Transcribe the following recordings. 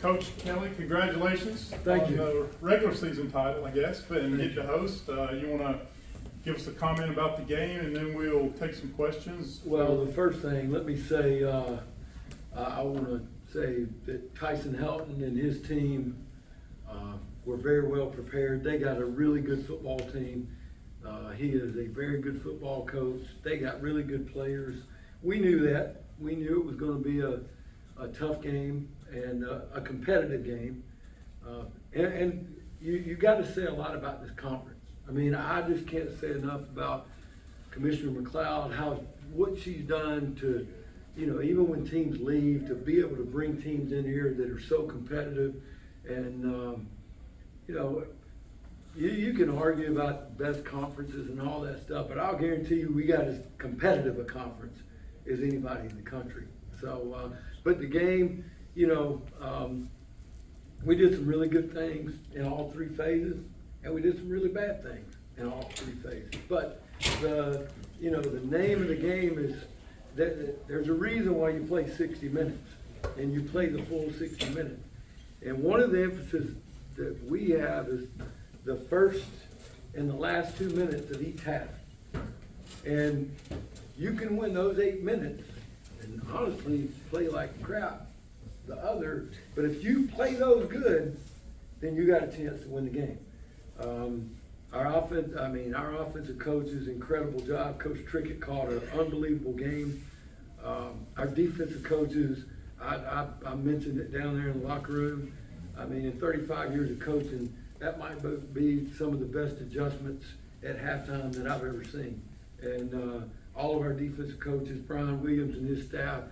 Coach Kelly, congratulations. Thank on you. the regular season title, I guess, and get to host. You want to give us a comment about the game, and then we'll take some questions. Well, the first thing, let me say, I want to say that Tyson Helton and his team were very well prepared. They got a really good football team. He is a very good football coach. They got really good players. We knew that. We knew it was going to be a tough game and a competitive game. And you got to say a lot about this conference. I mean, I just can't say enough about Commissioner McLeod, what she's done to, even when teams leave, to be able to bring teams in here that are so competitive. And, you can argue about best conferences and all that stuff, but I'll guarantee you we got as competitive a conference as anybody in the country. So, but the game, we did some really good things in all three phases, and we did some really bad things in all three phases. But the name of the game is that there's a reason why you play 60 minutes, and you play the full 60 minutes. And one of the emphasis that we have is the first and the last 2 minutes of each half. And you can win those 8 minutes and honestly play like crap but if you play those good, then you got a chance to win the game. Our offensive coach is an incredible job. Coach Trickett called an unbelievable game. Our defensive coaches, I mentioned it down there in the locker room. I mean, in 35 years of coaching, that might be some of the best adjustments at halftime that I've ever seen. And all of our defensive coaches, Brian Williams and his staff,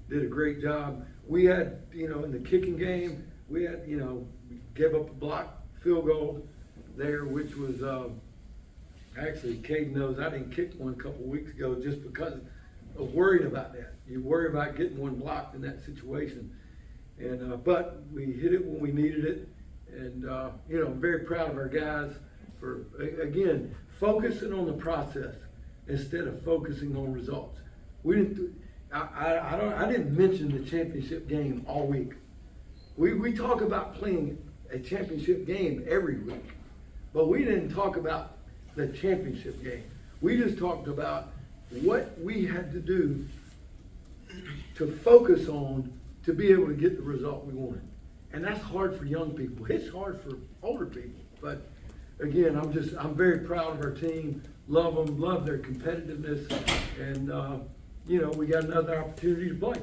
did a great job. We had, in the kicking game, we had, gave up a block field goal there, which was, actually, Caden knows I didn't kick one a couple weeks ago just because of worrying about that. You worry about getting one blocked in that situation. And, but we hit it when we needed it. And, I'm very proud of our guys for, again, focusing on the process instead of focusing on results. I didn't mention the championship game all week. We talk about playing a championship game every week, but we didn't talk about the championship game. We just talked about what we had to do to focus on to be able to get the result we wanted. And that's hard for young people. It's hard for older people. But again, I'm very proud of our team. Love them, love their competitiveness, and we got another opportunity to play.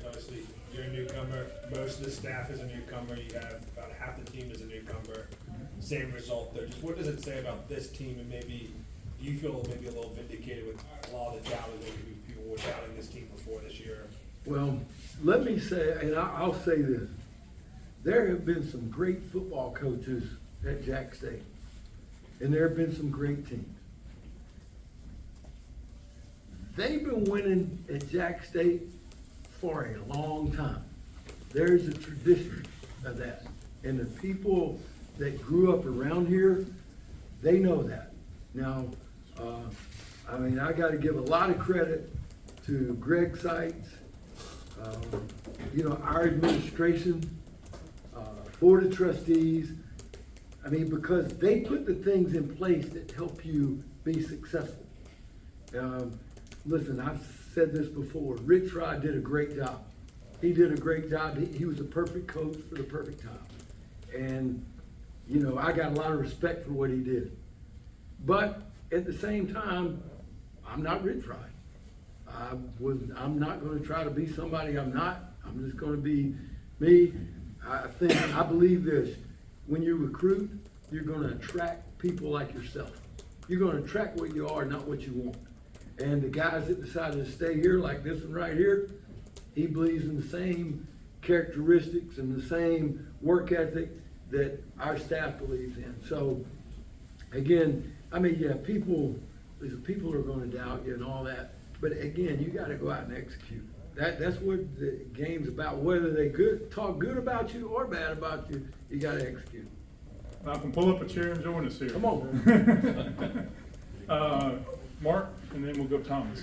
Obviously, you're a newcomer. Most of the staff is a newcomer. You have about half the team is a newcomer. Same result there. Just what does it say about this team, and maybe you feel maybe a little vindicated with a lot of the doubters that maybe people were doubting this team before this year? Well, let me say, and I'll say this. There have been some great football coaches at Jax State, and there have been some great teams. They've been winning at Jax State for a long time. There's a tradition of that. And the people that grew up around here, they know that. Now, I got to give a lot of credit to Greg Seitz, our administration, board of trustees. Because they put the things in place that help you be successful. Listen, I've said this before. Rich Rod did a great job. He did a great job. He was a perfect coach for the perfect time. And, I got a lot of respect for what he did. But at the same time, I'm not Rich Rod. I'm not going to try to be somebody I'm not. I'm just going to be me. I believe this. When you recruit, you're going to attract people like yourself. You're going to attract what you are, not what you want. And the guys that decided to stay here, like this one right here, he believes in the same characteristics and the same work ethic that our staff believes in. So, again, people are going to doubt you and all that. But again, you got to go out and execute. That's what the game's about. Whether they talk good about you or bad about you, you got to execute. Malcolm, pull up a chair and join us here. Come on. Mark, and then we'll go Thomas.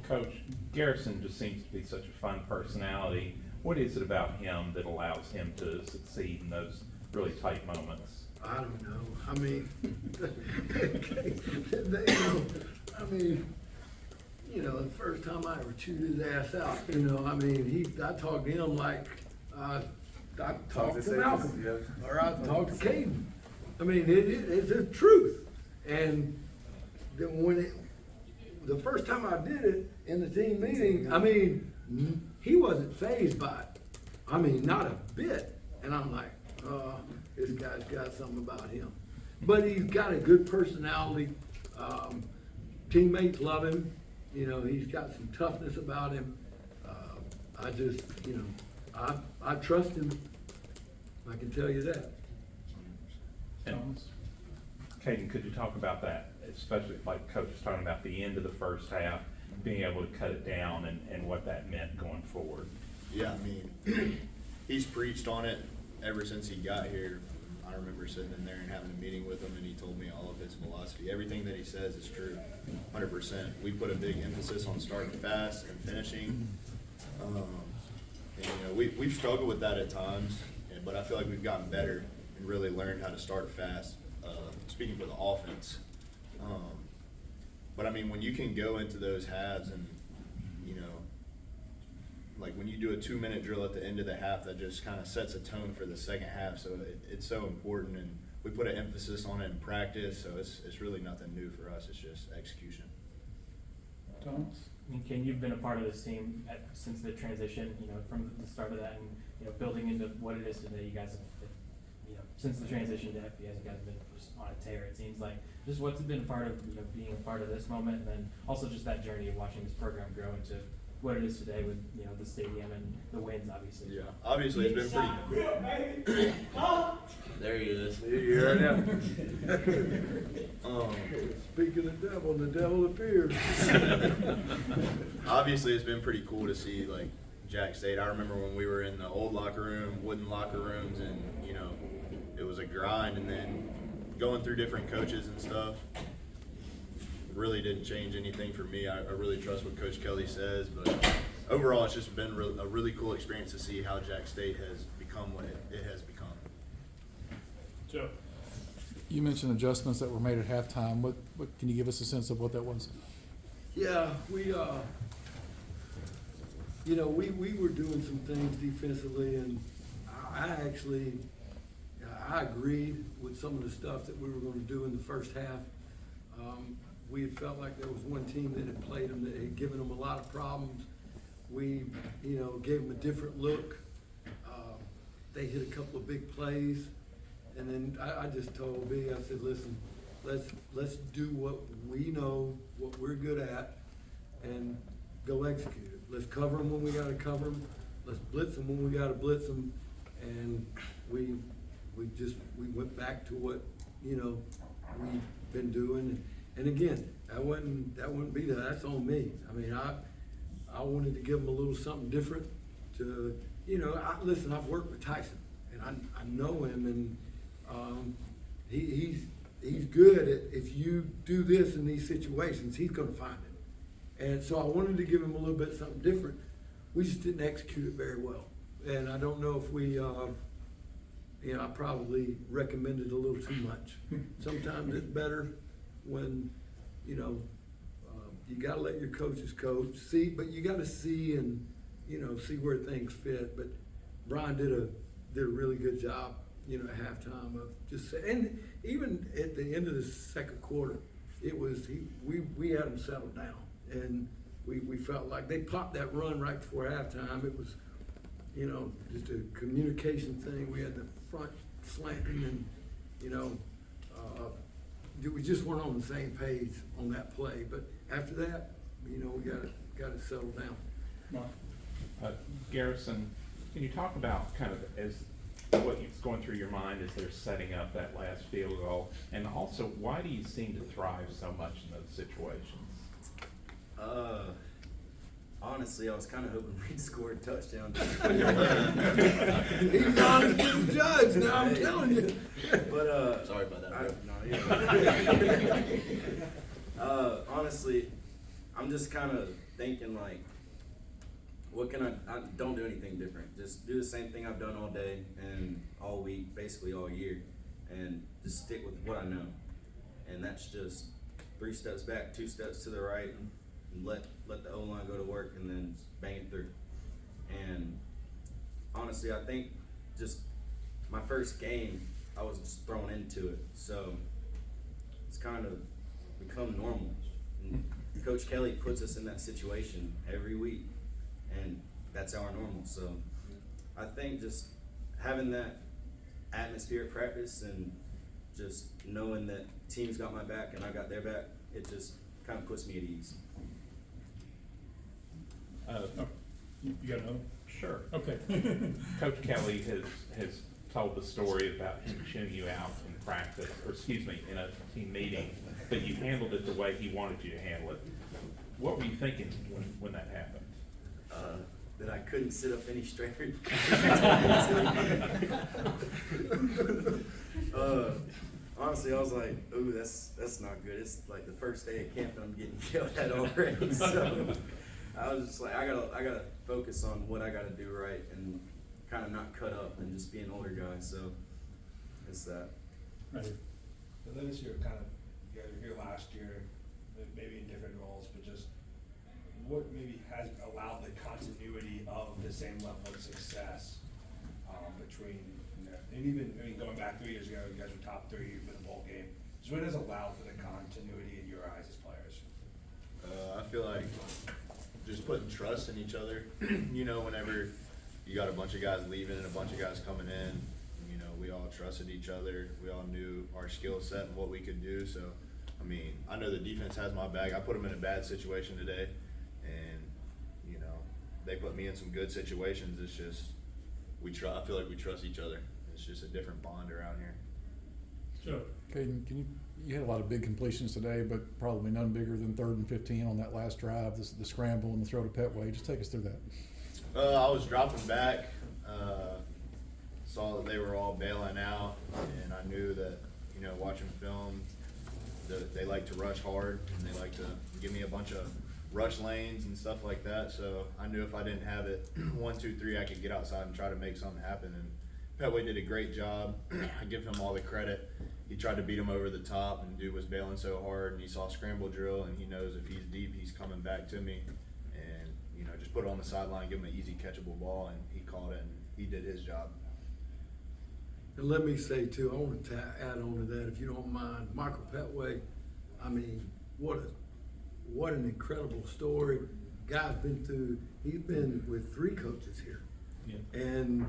Coach, Garrison just seems to be such a fun personality. What is it about him that allows him to succeed in those really tight moments? I don't know. I mean, the first time I ever chewed his ass out, I talked to him like, I talked to Malcolm, or I talked to Caden. I mean, it's the truth. And then the first time I did it in the team meeting, he wasn't fazed by it. I mean, not a bit. And I'm like, this guy's got something about him. But he's got a good personality. Teammates love him. He's got some toughness about him. I just, I trust him. I can tell you that. And Caden, could you talk about that, especially like Coach was talking about the end of the first half, being able to cut it down and what that meant going forward? Yeah, I mean, he's preached on it ever since he got here. I remember sitting in there and having a meeting with him, and he told me all of his philosophy. Everything that he says is true, 100%. We put a big emphasis on starting fast and finishing. And, we've struggled with that at times, but I feel like we've gotten better and really learned how to start fast, speaking for the offense. But I mean, when you can go into those halves and, like when you do a 2-minute drill at the end of the half, that just kind of sets a tone for the second half. So it's so important, and we put an emphasis on it in practice. So it's really nothing new for us. It's just execution. Thomas? I mean, Ken, you've been a part of this team since the transition, from the start of that, and building into what it is today. You guys have, since the transition to FBS, you guys have been just on a tear. It seems like just what's been a part of being a part of this moment, and then also just that journey of watching this program grow into what it is today with the stadium and the wins, obviously. Yeah, obviously it's been pretty. There he is. You heard him. Speaking of the devil appeared. Obviously, it's been pretty cool to see like Jax State. I remember when we were in the old locker room, wooden locker rooms, and it was a grind. And then going through different coaches and stuff really didn't change anything for me. I really trust what Coach Kelly says, but overall, it's just been a really cool experience to see how Jax State has become what it has become. Joe? You mentioned adjustments that were made at halftime. What can you give us a sense of what that was? Yeah, we were doing some things defensively, and I agreed with some of the stuff that we were going to do in the first half. We had felt like there was one team that had played them that had given them a lot of problems. We, gave them a different look. They hit a couple of big plays, and then I just told B, I said, listen, let's do what we know, what we're good at, and go execute it. Let's cover them when we got to cover them. Let's blitz them when we got to blitz them, and we went back to what we've been doing. And again, that wouldn't be that's on me. I mean, I wanted to give them a little something different. Listen, I've worked with Tyson, and I know him, and he's good at, if you do this in these situations, he's going to find it. And so I wanted to give him a little bit something different. We just didn't execute it very well, and I don't know if we. I probably recommended a little too much. Sometimes it's better when, you gotta let your coaches coach, but you gotta see and, see where things fit. But Brian did a really good job, at halftime of just, and even at the end of the second quarter, we had them settled down, and we felt like they popped that run right before halftime. It was, just a communication thing. We had the front slanting, and we just weren't on the same page on that play. But after that, we got it settled down. Garrison, can you talk about kind of as what's going through your mind as they're setting up that last field goal, and also why do you seem to thrive so much in those situations? Honestly, I was kind of hoping we'd score a touchdown. He's honest with the judge now, I'm telling you. But sorry about that. Honestly, I'm just kind of thinking like, what can I don't do anything different. Just do the same thing I've done all day and all week, basically all year, and just stick with what I know. And that's just 3 steps back, 2 steps to the right, and let the O-line go to work, and then bang it through. And honestly, I think just my first game, I was just thrown into it, so it's kind of become normal. And Coach Kelly puts us in that situation every week, and that's our normal. So I think just having that atmosphere at practice and just knowing that team's got my back and I got their back, it just kind of puts me at ease. Oh, you got another? Sure. Okay. Coach Kelly has told the story about him chewing you out in practice, or excuse me, in a team meeting, but you handled it the way he wanted you to handle it. What were you thinking when that happened? That I couldn't sit up any straighter. Honestly, I was like, ooh, that's not good. It's like the first day of camp and I'm getting yelled at already. So I was just like, I gotta focus on what I gotta do right and kind of not cut up and just be an older guy. So it's that. Right. So then this year, kind of, you guys were here last year, maybe in different roles, but just what maybe has allowed the continuity of the same level of success between, you know, and even, I mean, going back 3 years ago, you guys were top 3 in the bowl game. So what has allowed for the continuity in your eyes as players? I feel like just putting trust in each other. You know, whenever you got a bunch of guys leaving and a bunch of guys coming in, you know, we all trusted each other. We all knew our skill set and what we could do. So, I mean, I know the defense has my back. I put them in a bad situation today, and, you know, they put me in some good situations. It's just, I feel like we trust each other. It's just a different bond around here. Sure. Caden, you had a lot of big completions today, but probably none bigger than 3rd and 15 on that last drive, the scramble and the throw to Petway. Just take us through that. I was dropping back, saw that they were all bailing out, and I knew that, you know, watching film, that they like to rush hard, and they like to give me a bunch of rush lanes and stuff like that. So I knew if I didn't have it 1, 2, 3, I could get outside and try to make something happen. And Petway did a great job. I give him all the credit. He tried to beat him over the top, and dude was bailing so hard, and he saw scramble drill, and he knows if he's deep, he's coming back to me. And, you know, just put it on the sideline, give him an easy catchable ball, and he caught it, and he did his job. And let me say too, I want to add on to that, if you don't mind, Michael Petway, I mean, what an incredible story. Guy's he's been with 3 coaches here. Yeah. And,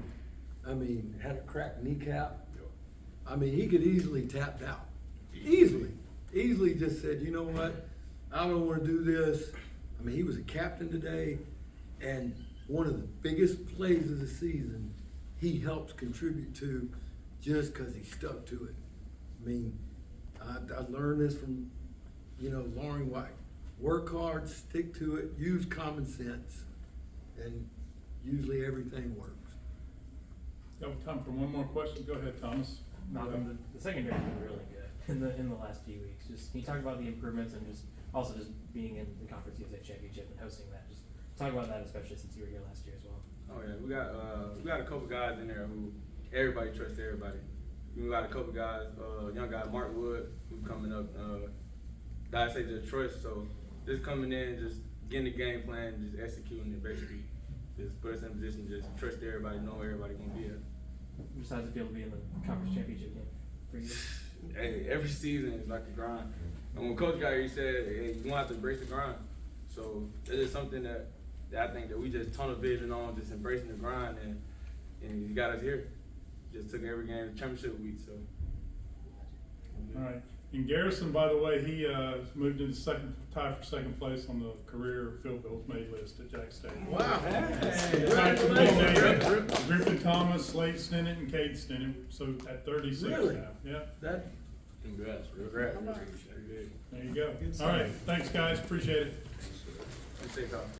I mean, had a cracked kneecap. I mean, he could easily tapped out. Easily just said, you know what, I don't want to do this. I mean, he was a captain today, and one of the biggest plays of the season, he helps contribute to just because he stuck to it. I mean, I learned this from, you know, Lauren White. Work hard, stick to it, use common sense, and usually everything works. Got time for one more question? Go ahead, Thomas. Malcolm, the secondary's been really good in the last few weeks. Just can you talk about the improvements and just also just being in the Conference USA Championship and hosting that? Just talk about that, especially since you were here last year as well. Oh yeah, we got a couple guys in there who everybody trusts everybody. We got a couple guys, young guy Mark Wood who's coming up. Guys say just trust, so just coming in, just getting the game plan, just executing it basically. Just put us in a position, just trust everybody, know where everybody gonna be at. Just how's it feel to be in the Conference Championship game for you? Hey, every season is like a grind. And when Coach got here, he said, hey, you want to embrace the grind. So it's just something that I think that we just tunnel vision on, just embracing the grind, and he got us here. Just took every game to championship week, so. All right. And Garrison, by the way, he moved into tied for second place on the career field goals made list at Jax State. Wow. Tied for David, Griffin Thomas, Slade Stinnett, and Cade Stinnett. So at 36 Really? now. Yeah. That, Congrats. There you go. All right. Thanks, guys. Appreciate it. Stay calm.